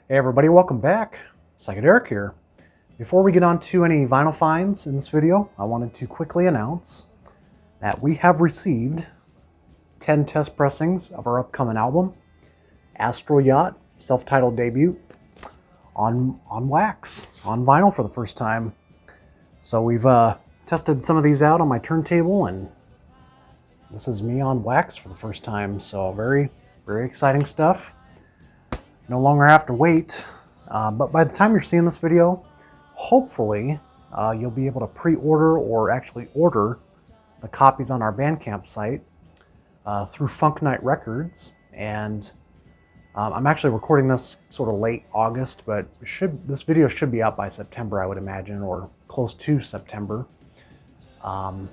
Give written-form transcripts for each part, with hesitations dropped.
Hey everybody, welcome back. Psychedelic here. Before we get on to any vinyl finds in this video, I wanted to quickly announce that we have received 10 test pressings of our upcoming album, Astral Yacht, self-titled debut, on wax, on vinyl for the first time. So we've tested some of these out on my turntable, and this is me on wax for the first time. So very, very exciting stuff. No longer have to wait, but by the time you're seeing this video, hopefully you'll be able to pre-order or actually order the copies on our Bandcamp site through Funk Night Records. And I'm actually recording this sort of late August, but this video should be out by September, I would imagine, or close to September. And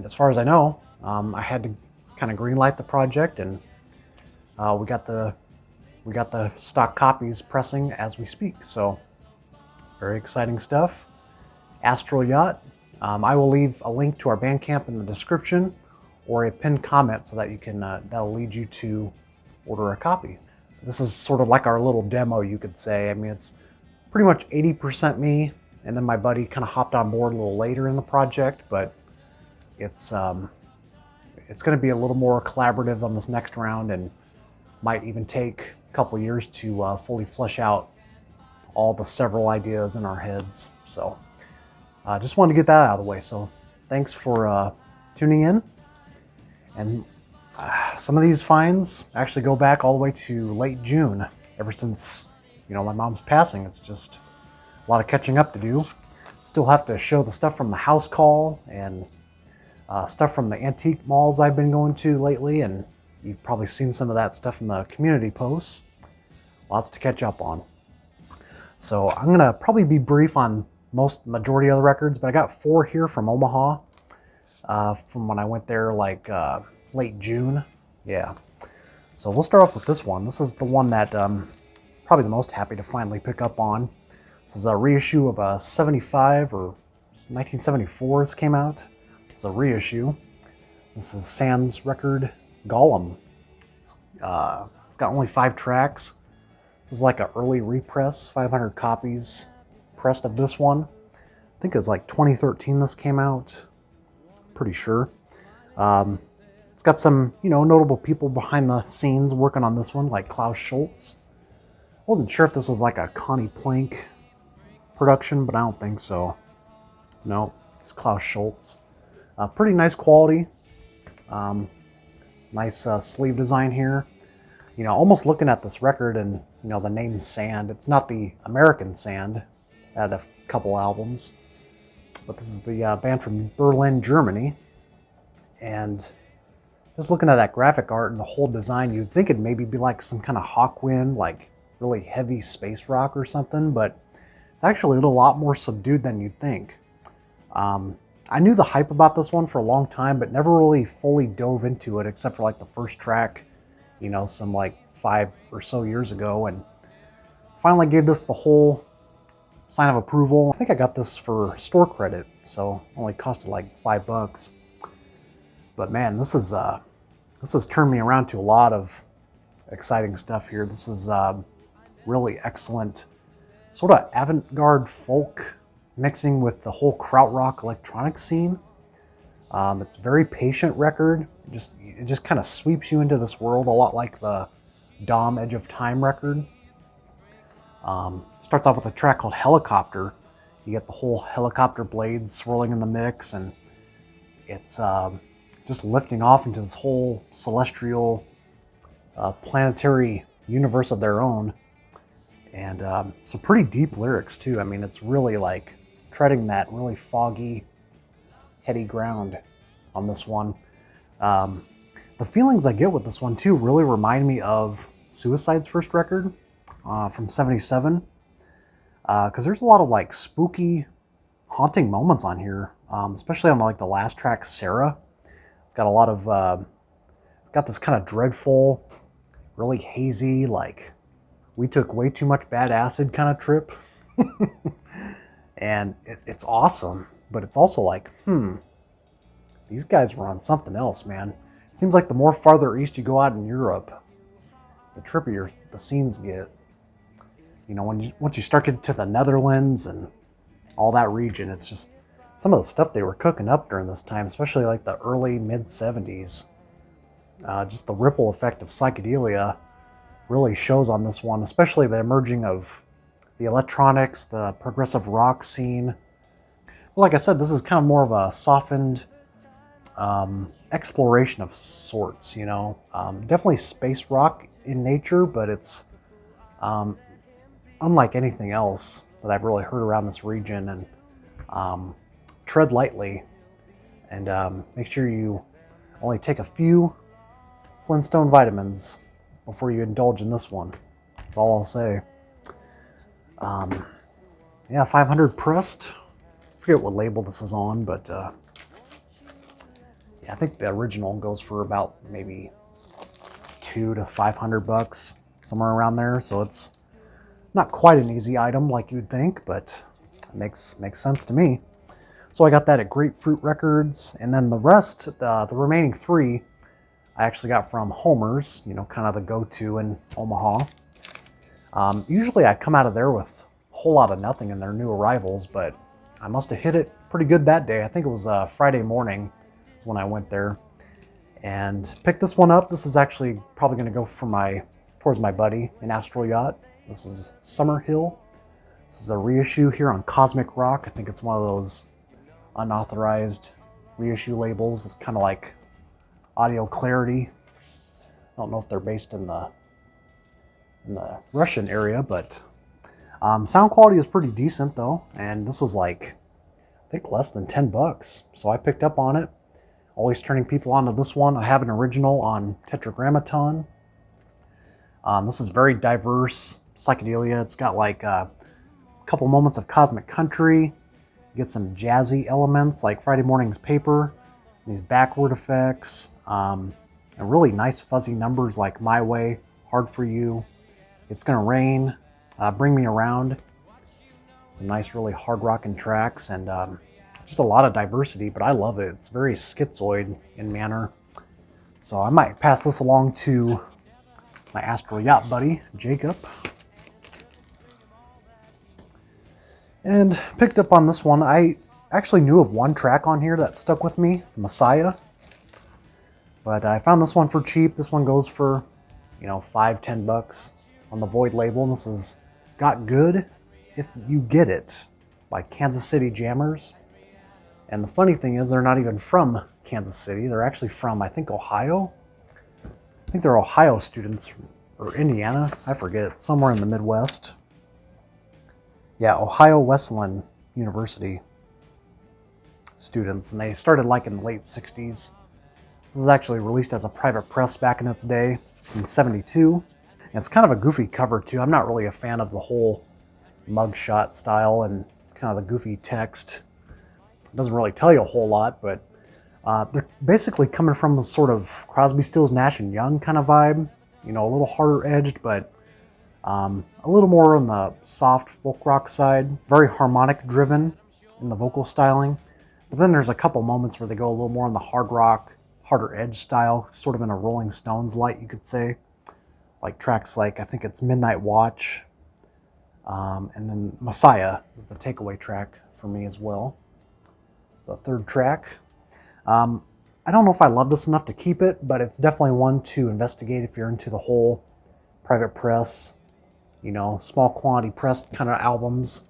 as far as I know, I had to kind of greenlight the project, and we got the stock copies pressing as we speak. So very exciting stuff. Astral Yacht. I will leave a link to our Bandcamp in the description, or a pinned comment, so that you can that'll lead you to order a copy. This is sort of like our little demo, you could say. I mean, it's pretty much 80% me, and then my buddy kind of hopped on board a little later in the project, but it's going to be a little more collaborative on this next round, and might even take a couple years to fully flesh out all the several ideas in our heads. So just wanted to get that out of the way. So thanks for tuning in. And some of these finds actually go back all the way to late June. Ever since, my mom's passing, it's just a lot of catching up to do. Still have to show the stuff from the house call, and stuff from the antique malls I've been going to lately, and you've probably seen some of that stuff in the community posts. Lots to catch up on. So I'm gonna probably be brief on majority of the records, but I got 4 here from Omaha, from when I went there like late June. Yeah. So we'll start off with this one. This is the one that probably the most happy to finally pick up on. This is a reissue of a 75 or 1974. This came out. It's a reissue. This is Sans record, Gollum. It's got only 5 tracks. This is like an early repress, 500 copies pressed of this one. I think it was like 2013 this came out, pretty sure. It's got some, notable people behind the scenes working on this one, like Klaus Schultz. I wasn't sure if this was like a Connie Plank production, but I don't think so. No, it's Klaus Schultz. Pretty nice quality. Nice sleeve design here. Almost looking at this record and, the name Sand. It's not the American Sand. Had a couple albums. But this is the band from Berlin, Germany. And just looking at that graphic art and the whole design, you'd think it'd maybe be like some kind of Hawkwind, like really heavy space rock or something. But it's actually a lot more subdued than you'd think. I knew the hype about this one for a long time, but never really fully dove into it, except for like the first track, some like 5 or so years ago, and finally gave this the whole sign of approval. I think I got this for store credit, so only costed like $5. But man, this has turned me around to a lot of exciting stuff here. This is really excellent, sort of avant-garde folk mixing with the whole krautrock electronic scene. It's a very patient record. It just kind of sweeps you into this world, a lot like the Dom Edge of Time record. Starts off with a track called Helicopter. You get the whole helicopter blades swirling in the mix, and it's just lifting off into this whole celestial planetary universe of their own. And some pretty deep lyrics too. I mean, it's really like treading that really foggy, heady ground on this one. The feelings I get with this one too really remind me of Suicide's first record from '77, because there's a lot of like spooky, haunting moments on here, especially on like the last track, Sarah. It's got a lot of it's got this kind of dreadful, really hazy, like we took way too much bad acid kind of trip. And it's awesome, but it's also like, these guys were on something else, man. It seems like the more farther east you go out in Europe, the trippier the scenes get. You know, once you start getting to the Netherlands and all that region, it's just some of the stuff they were cooking up during this time, especially like the early mid 70s. Just the ripple effect of psychedelia really shows on this one, especially the emerging of the electronics, the progressive rock scene. Well, like I said, this is kind of more of a softened exploration of sorts, you know. Definitely space rock in nature, but it's unlike anything else that I've really heard around this region. And tread lightly, and make sure you only take a few Flintstone vitamins before you indulge in this one. That's all I'll say. Yeah, 500 pressed. I forget what label this is on, but yeah, I think the original goes for about maybe $200 to $500, somewhere around there. So it's not quite an easy item like you'd think, but it makes sense to me. So I got that at Grapefruit Records, and then the rest, the remaining 3, I actually got from Homer's, you know, kind of the go-to in Omaha. Usually I come out of there with a whole lot of nothing in their new arrivals, but I must have hit it pretty good that day. I think it was Friday morning when I went there and picked this one up. This is actually probably going to go for towards my buddy in Astral Yacht. This is Summer Hill. This is a reissue here on Cosmic Rock. I think it's one of those unauthorized reissue labels. It's kind of like Audio Clarity. I don't know if they're based in the Russian area, but sound quality is pretty decent though. And this was like, I think less than $10. So I picked up on it. Always turning people onto this one. I have an original on Tetragrammaton. This is very diverse psychedelia. It's got like a couple moments of cosmic country. You get some jazzy elements like Friday Morning's Paper, these backward effects, and really nice fuzzy numbers like My Way, Hard for You, It's Gonna Rain, Bring Me Around. Some nice, really hard rocking tracks, and just a lot of diversity, but I love it. It's very schizoid in manner. So I might pass this along to my Astral Yacht buddy, Jacob. And picked up on this one. I actually knew of one track on here that stuck with me, Messiah. But I found this one for cheap. This one goes for, you know, $5-10 on the Void label. And this is Got Good If You Get It by Kansas City Jammers. And the funny thing is they're not even from Kansas City. They're actually from, I think, Ohio. I think they're Ohio students, or Indiana. I forget, somewhere in the Midwest. Yeah, Ohio Wesleyan University students. And they started like in the late 60s. This was actually released as a private press back in its day in '72. And it's kind of a goofy cover too. I'm not really a fan of the whole mugshot style and kind of the goofy text. It doesn't really tell you a whole lot, but they're basically coming from a sort of Crosby, Stills, Nash & Young kind of vibe. You know, a little harder edged, but a little more on the soft folk rock side. Very harmonic driven in the vocal styling. But then there's a couple moments where they go a little more on the hard rock, harder edge style, sort of in a Rolling Stones light, you could say. Like tracks like, I think it's Midnight Watch. And then Messiah is the takeaway track for me as well. It's the third track. I don't know if I love this enough to keep it, but it's definitely one to investigate if you're into the whole private press, you know, small quantity pressed kind of albums.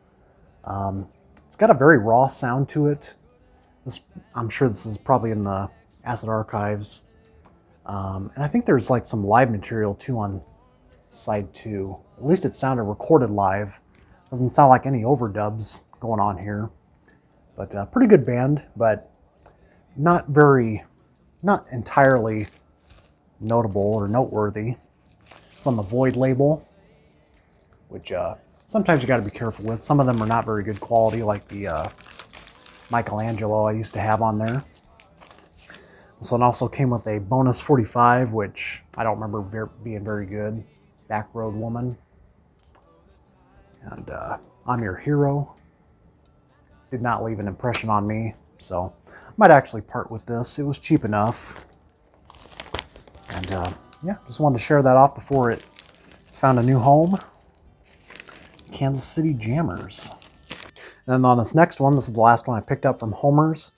It's got a very raw sound to it. I'm sure this is probably in the Acid Archives. And I think there's like some live material too on side 2. At least it sounded recorded live. Doesn't sound like any overdubs going on here. But pretty good band, but not entirely notable or noteworthy. It's on the Void label, which sometimes you got to be careful with. Some of them are not very good quality, like the Michelangelo I used to have on there. This one also came with a bonus 45, which I don't remember being very good. Back Road Woman. And I'm Your Hero. Did not leave an impression on me, so I might actually part with this. It was cheap enough. And yeah, just wanted to share that off before it found a new home. Kansas City Jammers. And then on this next one, this is the last one I picked up from Homer's.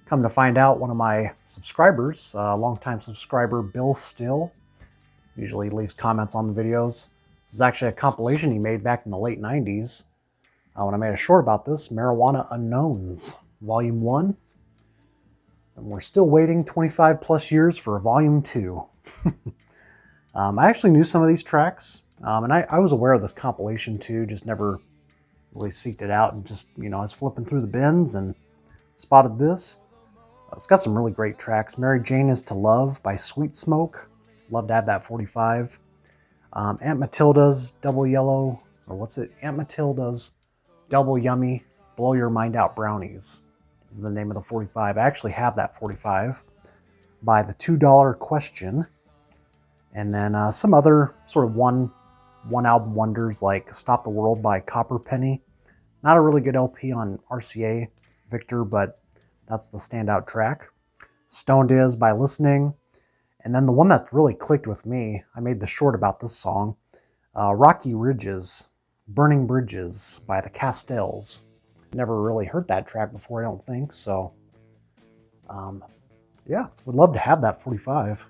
Come to find out, one of my subscribers, a longtime subscriber, Bill Still, usually leaves comments on the videos. This is actually a compilation he made back in the late 90s when I made a short about this, Marijuana Unknowns, Volume 1. And we're still waiting 25 plus years for Volume 2. I actually knew some of these tracks, and I was aware of this compilation too, just never really seeked it out, and just, I was flipping through the bins and spotted this. It's got some really great tracks. Mary Jane Is to Love by Sweet Smoke. Love to have that 45. Aunt Matilda's Double Yellow, or what's it? Aunt Matilda's Double Yummy Blow Your Mind Out Brownies is the name of the 45. I actually have that 45 by the $2 Question. And then some other sort of one album wonders like Stop the World by Copper Penny. Not a really good LP on RCA Victor, but that's the standout track. Stoned Is by Listening. And then the one that really clicked with me, I made the short about this song, Rocky Ridges, Burning Bridges by the Castells. Never really heard that track before, I don't think, so yeah, would love to have that 45.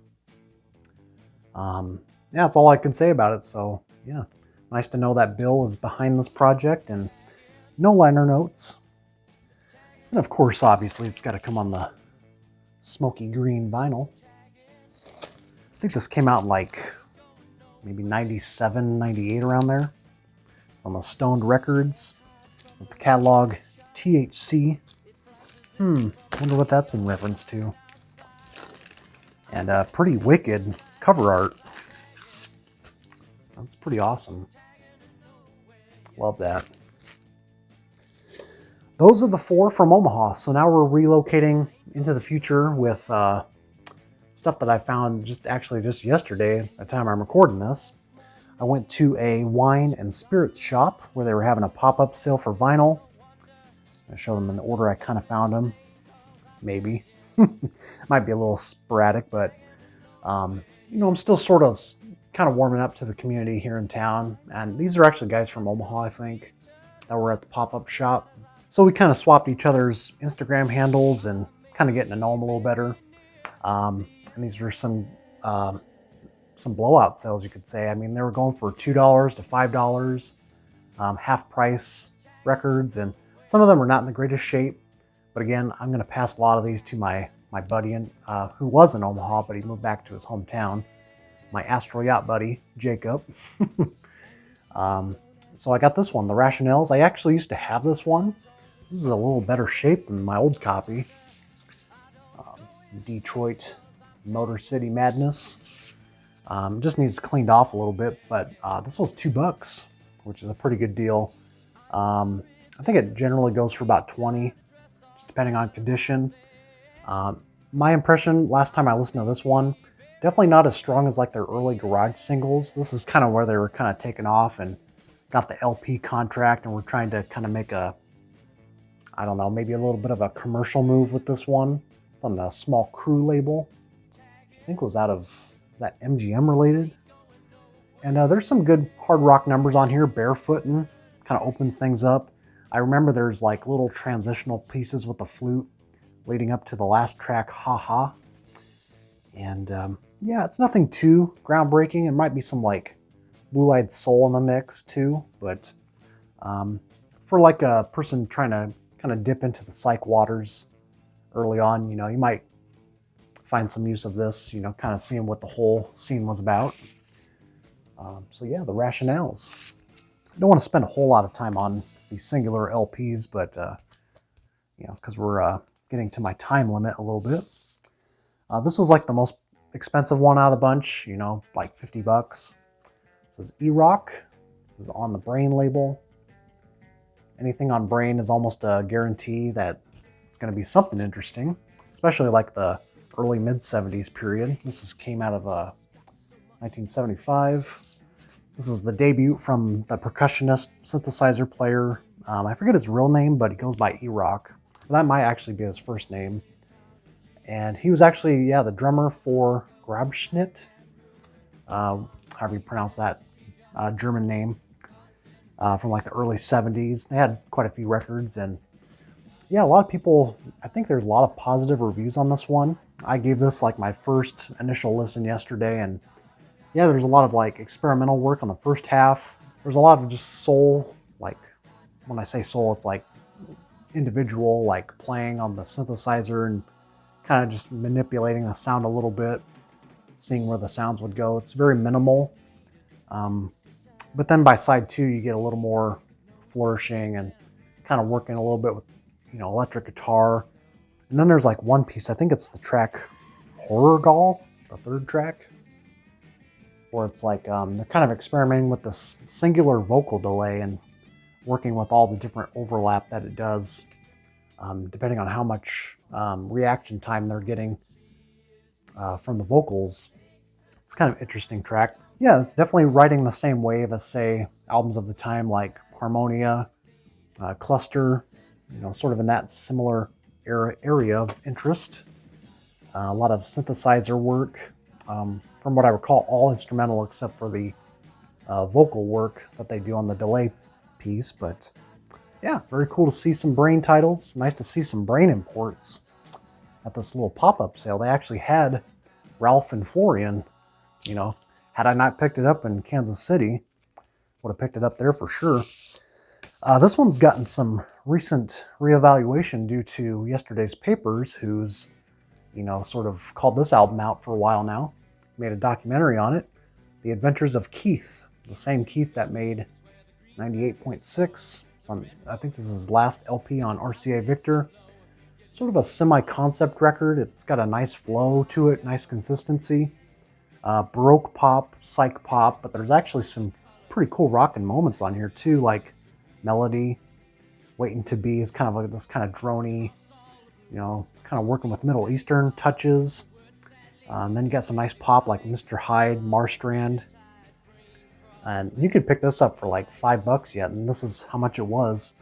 Yeah, that's all I can say about it, so yeah, nice to know that Bill is behind this project, and no liner notes. And of course, obviously, it's got to come on the smoky green vinyl. I think this came out in like maybe 97, 98, around there. It's on the Stoned Records with the catalog THC. Wonder what that's in reference to. And pretty wicked cover art. That's pretty awesome. Love that. Those are the 4 from Omaha. So now we're relocating into the future with stuff that I found just yesterday at the time I'm recording this. I went to a wine and spirits shop where they were having a pop-up sale for vinyl. I'll show them in the order I kind of found them. Maybe. Might be a little sporadic, but I'm still sort of kind of warming up to the community here in town. And these are actually guys from Omaha, I think, that were at the pop-up shop. So we kind of swapped each other's Instagram handles and kind of getting to know them a little better. And these were some blowout sales, you could say. I mean, they were going for $2 to $5, half price records, and some of them are not in the greatest shape. But again, I'm going to pass a lot of these to my buddy who was in Omaha, but he moved back to his hometown. My Astral Yacht buddy, Jacob. So I got this one, the Rationales. I actually used to have this one. This is a little better shape than my old copy. Detroit Motor City Madness. Just needs cleaned off a little bit, but this was $2, which is a pretty good deal. I think it generally goes for about 20, just depending on condition. My impression last time I listened to this one, definitely not as strong as like their early garage singles. This is kind of where they were kind of taking off and got the LP contract, and we're trying to kind of make I don't know, maybe a little bit of a commercial move with this one. It's on the Small Crew label. I think it was is that MGM related? And there's some good hard rock numbers on here. Barefootin' kind of opens things up. I remember there's like little transitional pieces with the flute leading up to the last track, Ha Ha. And yeah, it's nothing too groundbreaking. There might be some like blue-eyed soul in the mix too, but for like a person trying to kind of dip into the psych waters early on, you might find some use of this, kind of seeing what the whole scene was about. So yeah, the Rationales. I don't want to spend a whole lot of time on these singular LPs, but because we're getting to my time limit a little bit. This was like the most expensive one out of the bunch, like $50. This is E-Rock. This is on the Brain label. Anything on Brain is almost a guarantee that it's going to be something interesting, especially like the early mid-70s period. This came out of 1975. This is the debut from the percussionist, synthesizer player. I forget his real name, but he goes by E-Rock. That might actually be his first name. And he was actually, the drummer for Grabschnitt, however you pronounce that German name. from like the early 70s. They had quite a few records, and yeah, a lot of people, I think there's a lot of positive reviews on this one. I gave this like my first initial listen yesterday, and yeah, there's a lot of like experimental work on the first half. There's a lot of just soul, like when I say soul, it's like individual, like playing on the synthesizer and kind of just manipulating the sound a little bit, seeing where the sounds would go. It's very minimal. But then by side two, you get a little more flourishing and kind of working a little bit with, electric guitar. And then there's like one piece, I think it's the track Horror Doll, the third track, where it's like they're kind of experimenting with this singular vocal delay and working with all the different overlap that it does, depending on how much reaction time they're getting from the vocals. It's kind of an interesting track. Yeah, it's definitely riding the same wave as, say, albums of the time like Harmonia, Cluster, sort of in that similar area of interest. A lot of synthesizer work. From what I recall, all instrumental except for the vocal work that they do on the delay piece. But yeah, very cool to see some Brain titles. Nice to see some Brain imports at this little pop-up sale. They actually had Ralph and Florian. Had I not picked it up in Kansas City, would have picked it up there for sure. This one's gotten some recent reevaluation due to yesterday's papers, who's, sort of called this album out for a while now. Made a documentary on it. The Adventures of Keith, the same Keith that made 98.6. I think this is his last LP on RCA Victor. Sort of a semi-concept record. It's got a nice flow to it, nice consistency. Baroque pop, psych pop, but there's actually some pretty cool rockin' moments on here too, like Melody, Waiting to Be is kind of like this kind of drony, kind of working with Middle Eastern touches. Then you got some nice pop like Mr. Hyde, Marstrand. And you could pick this up for like $5 yet, and this is how much it was.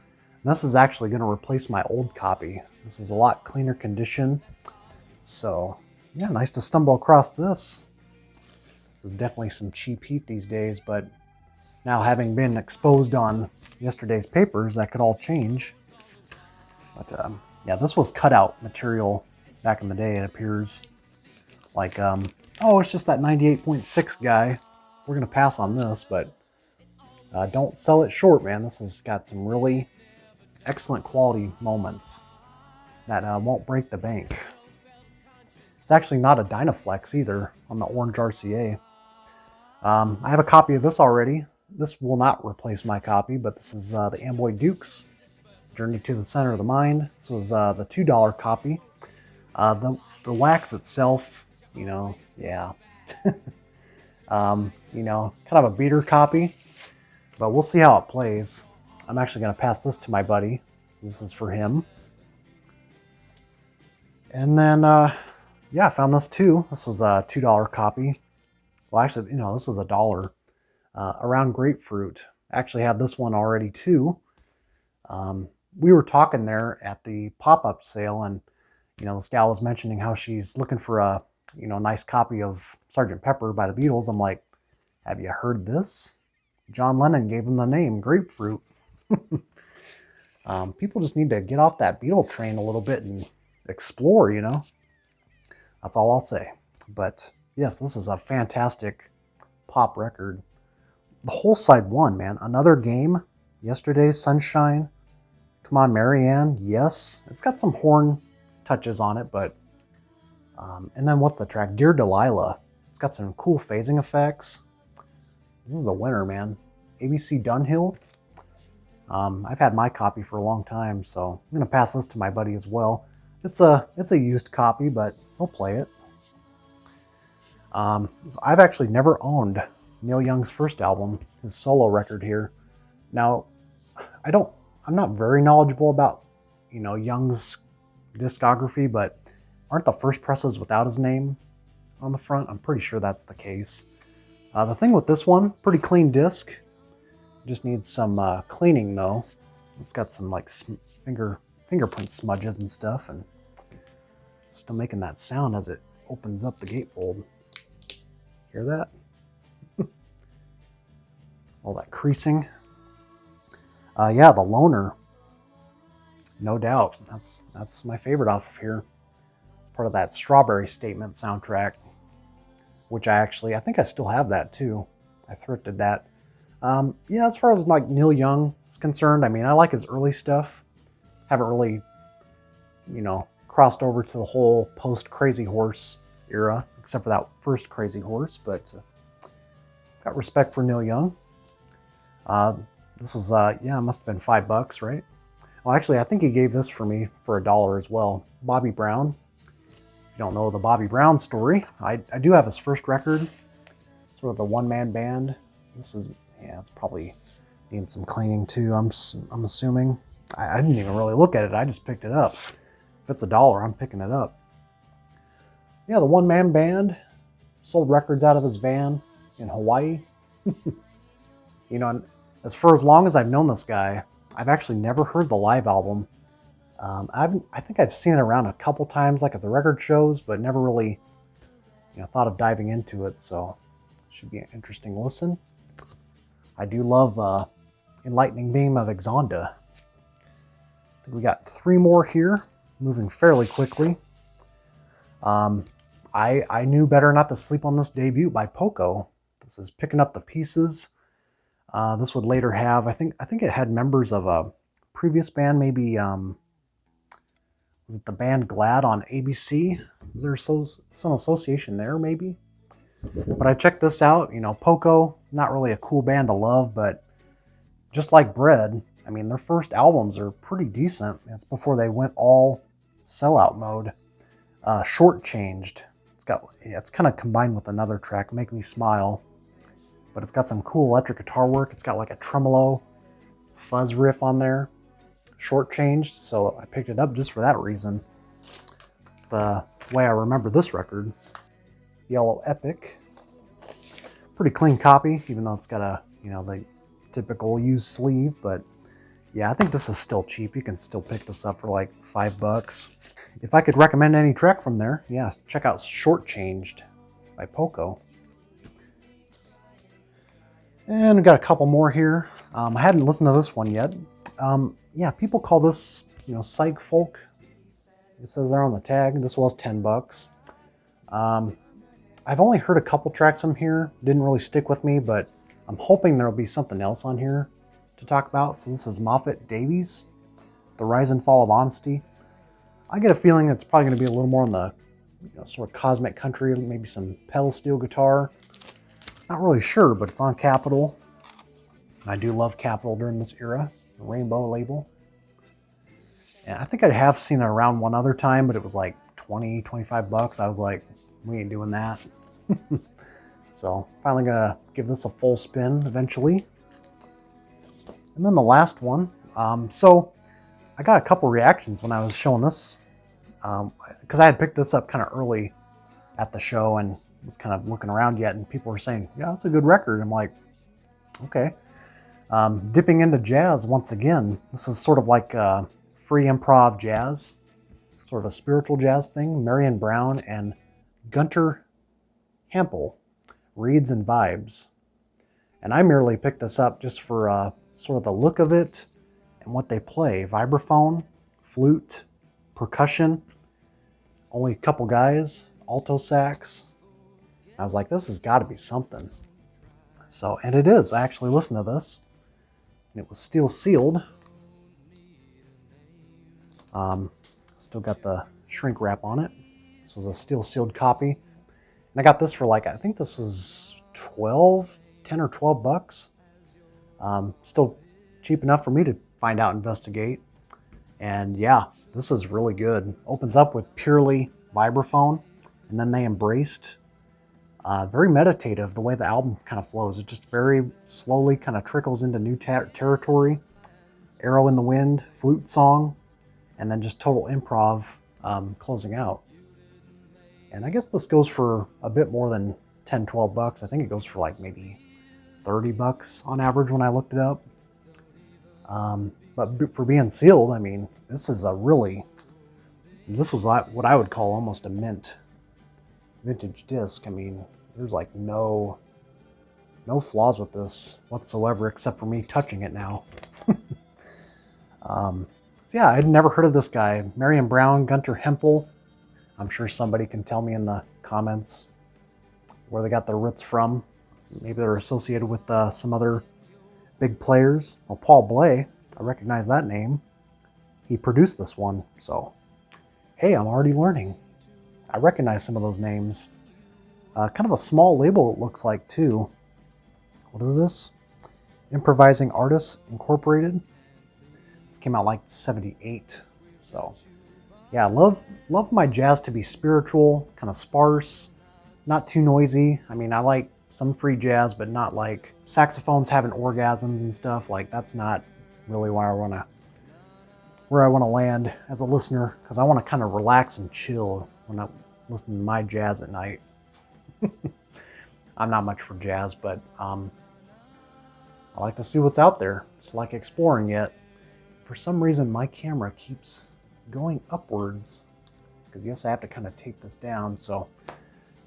And this is actually going to replace my old copy. This is a lot cleaner condition. So yeah, nice to stumble across this. There's definitely some cheap heat these days, but now having been exposed on yesterday's papers, that could all change. But yeah, this was cutout material back in the day, it appears. Like, oh, it's just that 98.6 guy. We're going to pass on this, but don't sell it short, man. This has got some really excellent quality moments that won't break the bank. It's actually not a Dynaflex either on the orange RCA. I have a copy of this already. This will not replace my copy, but this is the Amboy Dukes, Journey to the Center of the Mind. This was the $2 copy. The wax itself, yeah. Kind of a beater copy, but we'll see how it plays. I'm actually going to pass this to my buddy. So this is for him. And then, yeah, I found this too. This was a $2 copy. Well, actually, this is $1. Around Grapefruit. I actually have this one already too. We were talking there at the pop-up sale, and this gal was mentioning how she's looking for a nice copy of Sgt. Pepper by the Beatles. I'm like, have you heard this? John Lennon gave him the name Grapefruit. People just need to get off that Beatle train a little bit and explore, That's all I'll say. But yes, this is a fantastic pop record. The whole side one, man. Another Game, Yesterday's Sunshine, Come On Marianne, yes. It's got some horn touches on it, but and then what's the track? Dear Delilah. It's got some cool phasing effects. This is a winner, man. ABC Dunhill. I've had my copy for a long time, so I'm gonna pass this to my buddy as well. It's a used copy, but he'll play it. So I've actually never owned Neil Young's first album, his solo record here. Now, I'm not very knowledgeable about, Young's discography, but aren't the first presses without his name on the front? I'm pretty sure that's the case. The thing with this one, pretty clean disc. Just needs some cleaning though. It's got some like fingerprint smudges and stuff, and still making that sound as it opens up the gatefold. Hear that? All that creasing. Yeah, The Loner, no doubt. That's my favorite off of here. It's part of that Strawberry Statement soundtrack, which I think I still have that too. I thrifted that. Yeah, as far as like Neil Young is concerned, I mean, I like his early stuff. Haven't really, crossed over to the whole post Crazy Horse era, except for that first Crazy Horse. But got respect for Neil Young. This was, yeah, it must have been $5, right? Well, actually, I think he gave this for me for $1 as well. Bobby Brown. If you don't know the Bobby Brown story, I do have his first record, sort of the one-man band. This is, yeah, it's probably needing some cleaning too, I'm assuming. I didn't even really look at it, I just picked it up. If it's $1, I'm picking it up. Yeah, the one-man band, sold records out of his van in Hawaii. As for as long as I've known this guy, I've actually never heard the live album. I think I've seen it around a couple times, like at the record shows, but never really, thought of diving into it. So, it should be an interesting listen. I do love Enlightening Beam of Exonda. I think we got 3 more here, moving fairly quickly. I knew better not to sleep on this debut by Poco. This is Picking Up the Pieces. This would later have, I think it had members of a previous band, maybe, was it the band Glad on ABC? Is there some association there, maybe? But I checked this out, Poco, not really a cool band to love, but just like Bread, I mean, their first albums are pretty decent. It's before they went all sellout mode. Shortchanged. It's kind of combined with another track, Make Me Smile. But it's got some cool electric guitar work. It's got like a tremolo fuzz riff on there. Shortchanged, so I picked it up just for that reason. It's the way I remember this record. Yellow Epic. Pretty clean copy, even though it's got a, the typical used sleeve, but yeah, I think this is still cheap. You can still pick this up for like $5. If I could recommend any track from there, yeah, check out Shortchanged by Poco. And we got a couple more here. I hadn't listened to this one yet. Yeah, people call this, psych folk. It says there on the tag. This was $10. I've only heard a couple tracks from here. Didn't really stick with me, but I'm hoping there'll be something else on here to talk about. So this is Moffett Davies, The Rise and Fall of Honesty. I get a feeling it's probably going to be a little more on the sort of cosmic country, maybe some pedal steel guitar. Not really sure, but it's on Capitol. I do love Capitol during this era, the Rainbow label. And I think I have seen it around one other time, but it was like $20-25. I was like, we ain't doing that. So finally gonna give this a full spin eventually. And then the last one. So I got a couple reactions when I was showing this, because I had picked this up kind of early at the show and was kind of looking around yet, and people were saying, yeah, it's a good record. I'm like, okay. Dipping into jazz once again. This is sort of like free improv jazz, sort of a spiritual jazz thing. Marion Brown and Gunter Hampel, Reeds and Vibes. And I merely picked this up just for sort of the look of it and what they play. Vibraphone, flute, percussion, only a couple guys, alto sax. I was like, this has got to be something. So, and it is. I actually listened to this. And it was steel sealed. Still got the shrink wrap on it. This was a steel sealed copy. And I got this for like, I think this was 10 or 12 bucks. Still cheap enough for me to find out, investigate. And yeah, this is really good. Opens up with purely vibraphone, and then they embraced very meditative the way the album kind of flows. It just very slowly kind of trickles into new territory. Arrow in the Wind, flute song, and then just total improv closing out. And I guess this goes for a bit more than 10, 12 bucks. I think it goes for like maybe 30 bucks on average when I looked it up. But for being sealed, I mean, this was what I would call almost a mint vintage disc. I mean, there's like no flaws with this whatsoever, except for me touching it now. So yeah, I'd never heard of this guy. Marion Brown, Gunter Hempel. I'm sure somebody can tell me in the comments where they got their roots from. Maybe they're associated with some other big players. Well, Paul Bley, I recognize that name. He produced this one, so hey, I'm already learning. I recognize some of those names. Kind of a small label it looks like too. What is this? Improvising Artists Incorporated. This came out like 78. So yeah, love my jazz to be spiritual, kind of sparse, not too noisy. I mean, I like some free jazz, but not like saxophones having orgasms and stuff. Like that's not really where I want to land as a listener, because I want to kind of relax and chill when I'm listening to my jazz at night. I'm not much for jazz, but I like to see what's out there. Just like exploring it. For some reason, my camera keeps going upwards, because yes, I have to kind of tape this down. So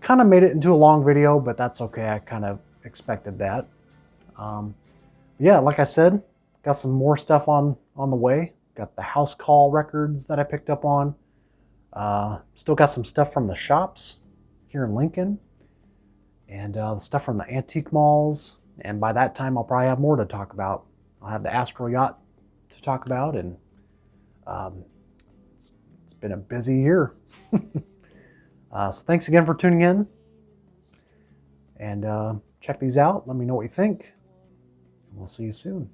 kind of made it into a long video, but that's okay. I kind of expected that. Yeah, like I said, got some more stuff on the way. Got the house call records that I picked up on. Still got some stuff from the shops here in Lincoln, and the stuff from the antique malls. And by that time, I'll probably have more to talk about. I'll have the Astral Yacht to talk about, and it's been a busy year. So thanks again for tuning in, and check these out. Let me know what you think. We'll see you soon.